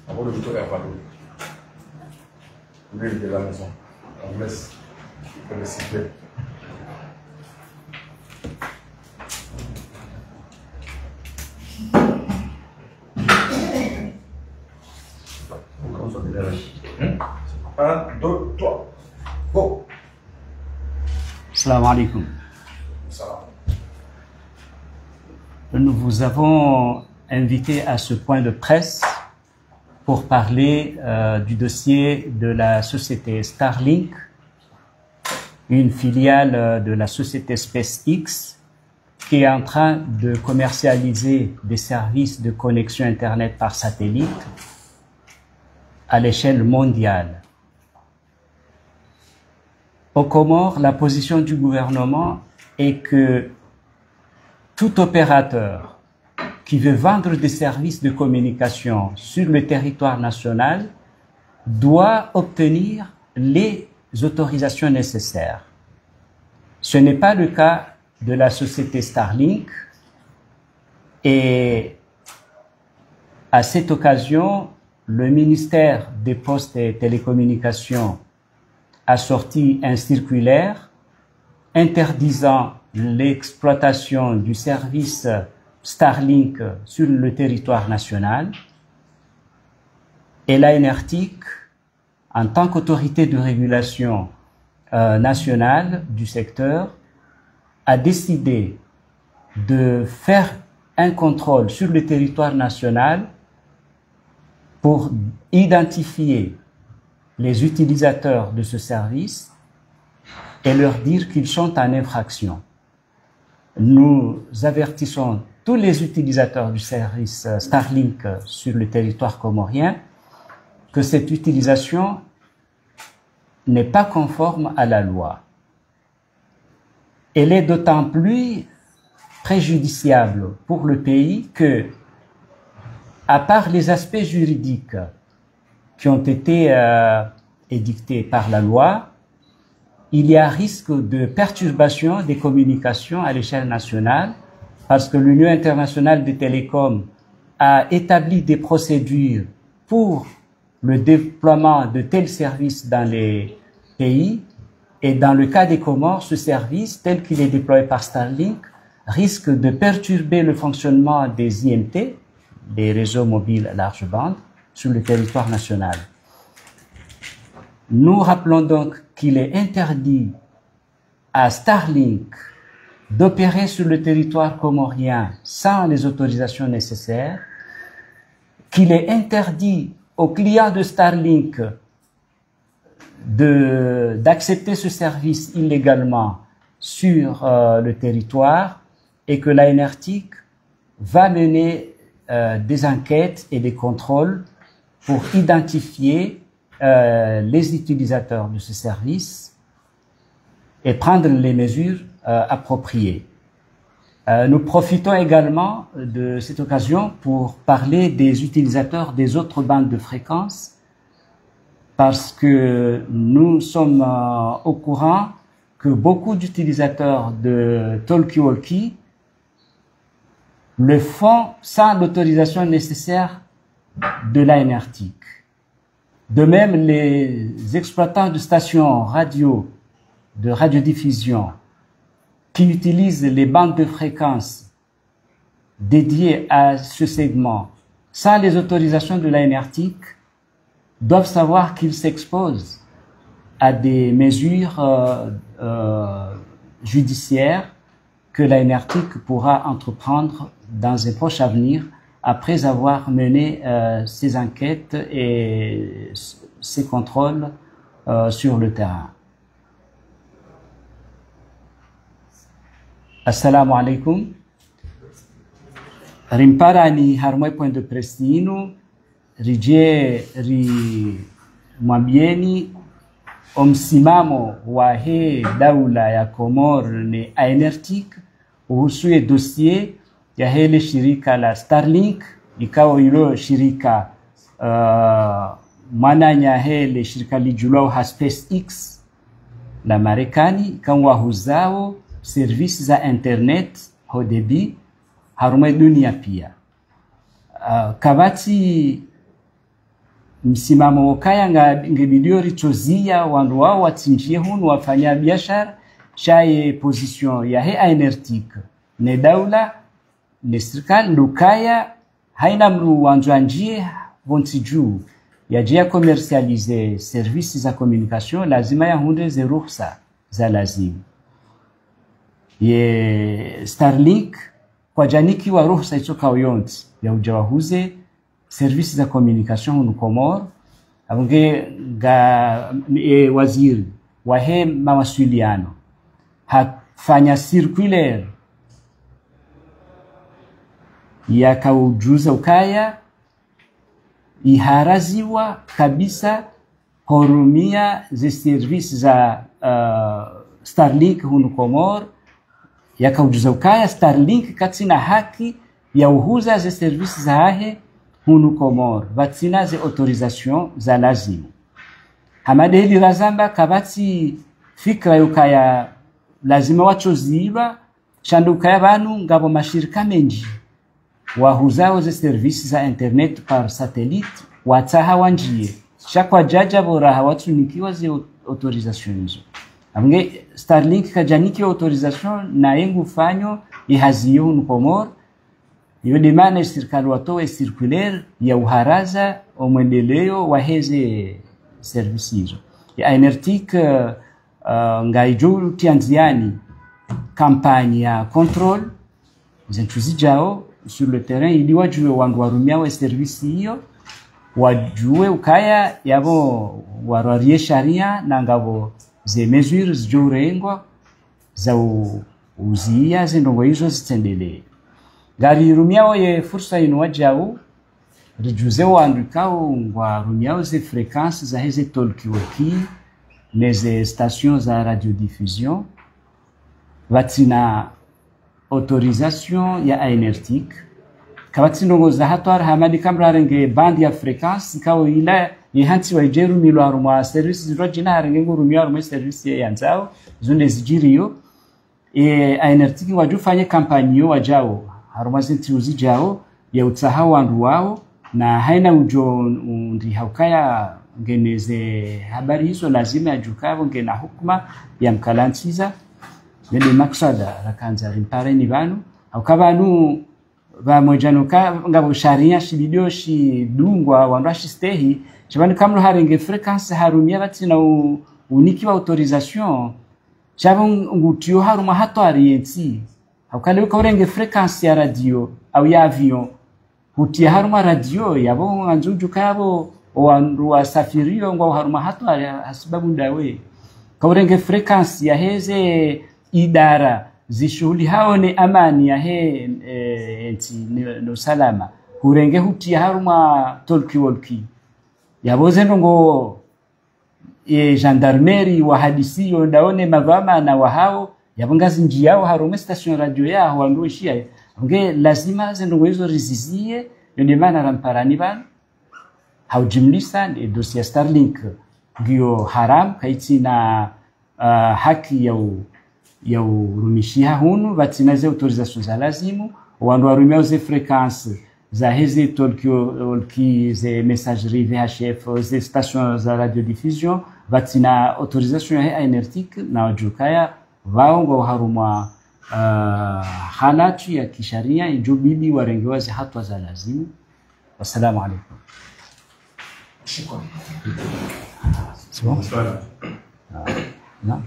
Avant de retourner à Paris, lui il est de la maison. On vous laisse le citer. Comment ça t'énerve? 1, 2, 3. Go! Salam alaikum. Salam. Nous vous avons invité à ce point de presse pour parler du dossier de la société Starlink, une filiale de la société SpaceX qui est en train de commercialiser des services de connexion Internet par satellite à l'échelle mondiale. Aux Comores, la position du gouvernement est que tout opérateur qui veut vendre des services de communication sur le territoire national doit obtenir les autorisations nécessaires. Ce n'est pas le cas de la société Starlink et à cette occasion, le ministère des Postes et Télécommunications a sorti un circulaire interdisant l'exploitation du service Starlink sur le territoire national. Et l'ANRTIC, en tant qu'autorité de régulation nationale du secteur, a décidé de faire un contrôle sur le territoire national pour identifier les utilisateurs de ce service et leur dire qu'ils sont en infraction. Nous avertissons tous les utilisateurs du service Starlink sur le territoire comorien que cette utilisation n'est pas conforme à la loi. Elle est d'autant plus préjudiciable pour le pays que, à part les aspects juridiques qui ont été édictés par la loi, il y a risque de perturbation des communications à l'échelle nationale parce que l'Union internationale des télécoms a établi des procédures pour le déploiement de tels services dans les pays. Et dans le cas des Comores, ce service, tel qu'il est déployé par Starlink, risque de perturber le fonctionnement des IMT, des réseaux mobiles à large bande, sur le territoire national. Nous rappelons donc qu'il est interdit à Starlink d'opérer sur le territoire comorien sans les autorisations nécessaires, qu'il est interdit aux clients de Starlink d'accepter ce service illégalement sur le territoire et que l'ANRTIC va mener des enquêtes et des contrôles pour identifier les utilisateurs de ce service et prendre les mesures appropriées. Nous profitons également de cette occasion pour parler des utilisateurs des autres bandes de fréquences parce que nous sommes au courant que beaucoup d'utilisateurs de talkie-walkie le font sans l'autorisation nécessaire de l'ANRTIC. De même, les exploitants de stations radio, de radiodiffusion, qui utilisent les bandes de fréquences dédiées à ce segment, sans les autorisations de l'ANRTIC, doivent savoir qu'ils s'exposent à des mesures judiciaires que l'ANRTIC pourra entreprendre dans un proche avenir après avoir mené ces enquêtes et ces contrôles sur le terrain. Assalamu alaikum. Rimparani harmoi point de prestino, rije mwambieni msimamo wa he daula ya Komor ni ANRTIC kuhusu dossier ya hele shirika la Starlink ikawa hilo shirika mananya hele shirika lijulao ha SpaceX la Marekani ikawa huzao servisi za internet haut débit harumai dunia pia kabati msimamo kaya ngebidio ritozia wandu wao watsinjie hunu wafanya biashara shaye position ya he enertik ne daula ne serikali ndukaya haina mru wanjwanjie vonti juu yajia commercialize services za communication lazima ya hunde ze ruhusa za lazima ye Starlink kwa janiki wa ruhusa itoka uyonti ya ujawahuze services za communication hunu Komoro abunge waziri wahe mawasiliano hafanya circulaire yakaujuza ukaya iharaziwa kabisa horumia ze service za Starlink hunu Komoro yakaujuza ukaya Starlink katina haki ya uhuza ze service za hahe hunu Komoro batina ze autorisation za lazimu hamade hili razamba kabati fikra yukaya lazima wachoziba shandukaya banu ngabo mashirika menji wahuzao ze services za internet par satellite wataha wanjie shakwa jaja bora hawatunikiwa ze autorisation hizo amge Starlink kajaniki autorisation na yengu fanyo ihaziyo hunu Komoro iyo demane serikali watoe circulaire ya uharaza omwendeleo wa heze services hizo ya enertik ngaijo tianziani kampanya ya control zentuzi jao sur le terrain ili wajue wandu warumia wa service hiyo wajue ukaya yabo warorie sharia na ngabo ze mesures jorengwa za uzia zindongo hizo zitendelee gari rumiao ye fursa inu wajao rijuze wandu kao ngwa rumiao ze fréquences za heze tolkiwoki neze stations za radiodiffusion vatina autorisation ya enertik kabatindongo za hatwar hamadi kamrarenge band ya fréquence kao ila yehanti wa jeru milo aruma services rojina harenge ngurumia aruma service ya nzao zunde zijiriyo enertik wajufanye kampanyo wajao haruma zintiuzi jao ya utaha wandu wao na haina ujo ndi haukaya ngeneze habari hizo lazima ajukavo ngena hukuma ya mkalantiza nende maksada rakanza rimpare ni banu haukabanu ba mojanuka ngabo sharia shibidio shi dungwa wandashi stehi chabani kamlo harenge frequency harumia batina uniki wa autorisation chabo ngutio haruma hato arienti haukale ukaurenge frequency ya radio au ya avion hutia haruma radio yabo anjuju kabo wandu wasafirio ngwa haruma hato sababu ndawe kaurenge frequency ya heze idara zishughuli hao ni amani ya enti no salama hurenge hutia haruma tolki wolki yaboze ndongo gendarmerie wa hadisi yo ndaone mavama na wahao yabongazi njiyao harume station radio yao wanduishia nge lazima zendongo hizo rizizie yone mana ramparani bana haujimlisa ni dossier Starlink ndio haram kaiti na haki ya urumishia hunu batinaze autorisation za lazimu wandu warumia ze fréquences za heze tolki ze messagerie VHF ze stations za radiodiffusion batina autorisation ya enertik na wajukaya vaongo haruma halatu ya kisharia ijubidi warengewa ze hatwa za lazimu. Wassalamu alaikum. Shukran. C'est bon? Voilà. Non?